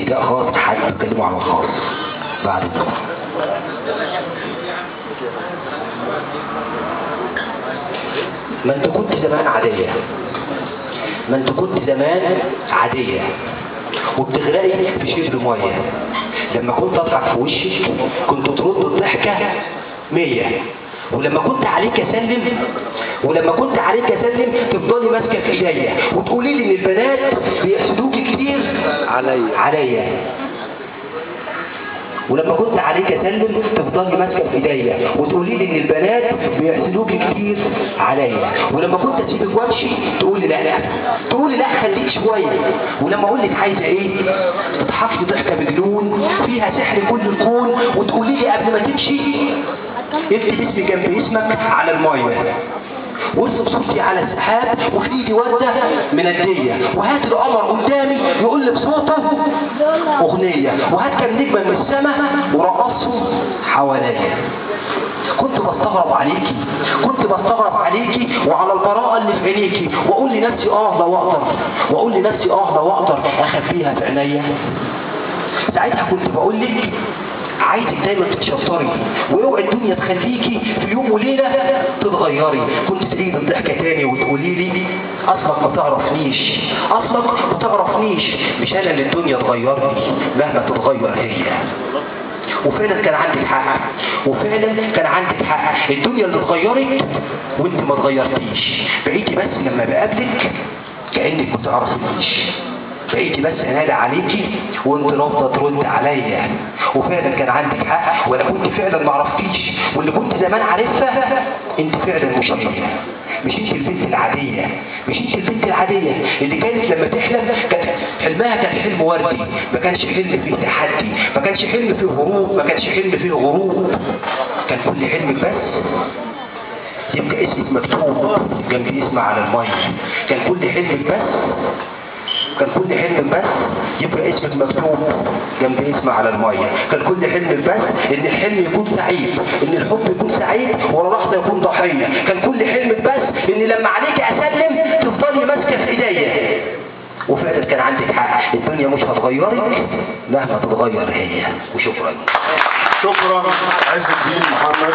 ده خاص حد بيتكلموا عن الخاص بعد كده. ما انت كنت زمان عادية، ما انت كنت زمان عادية وبتغرقي في شبر مية. لما كنت اضحك في وشك كنت ترد الضحكة 100، ولما كنت عليك اسلم تفضلي ماسكه في ايديا وتقولي لي ان البنات بيحسدوكي كتير عليا. ولما كنت عليك اسلم تفضلي ماسكه في ايديا وتقولي لي ان البنات بيحسدوكي كتير عليا. ولما كنت اسيبك وامشي تقولي لا خليك شويه. ولما اقول لك عايزه ايه تضحكي ضحكه مجنون فيها سحر كل الكون وتقولي لي قبل ما تمشي اكتب اسمي جنب اسمك على المايه، وارسم صورتي على السحاب وفي ايدي ورده منديه، وهات القمر قدامي يقول لي بصوته اغنيه، وهات كام نجمه من السماء ورقصوا حواليا. كنت بستغرب عليكي وعلى البراءه اللي في عينيكي، واقول لنفسي لو اقدر اخبيها في عينيا. ساعتها كنت بقول لك عايزك دايما تتشطري واوعي الدنيا تخليكي في يوم وليله تتغيري. كنت تعيد الضحكه تاني وتقولي لي اصلك ما تعرفنيش، مش انا اللي الدنيا تغيرني مهما تتغير هي. وفعلا كان عندك حق، الدنيا اللي اتغيرت وانت ما اتغيرتيش. بقيتي بس لما بقابلك كانك ما تعرفنيش، بقيتي بس انادى عليكي وانت رافضه ترد عليا. وفعلا كان عندك حق، وانا كنت فعلا ما عرفتيش، واللي كنت زمان عارفها انت فعلا مش انت البنت العاديه اللي كانت لما تحلم كان حلمها حلم وردي، ما كانش حلم فيه تحدي، ما كانش حلم فيه هروب، ما كانش حلم فيه غروب. كان كل حلمك بس يبقى اسمك مكتوب جنب اسمي على الميه. كان كل حلمك بس يبقى اسمك مكتوب جنب اسمي على الميه. كان كل حلمك بس ان الحلم يكون سعيد، ان الحب يكون سعيد ولا لحظه يكون ضحيه. كان كل حلمك بس ان لما عليك اسلم تفضلي ماسكه في ايديا. وفعلا كان عندك حق، الدنيا مش هتغيرك مهما تتغير هي. وشكرا. عز الدين محمد.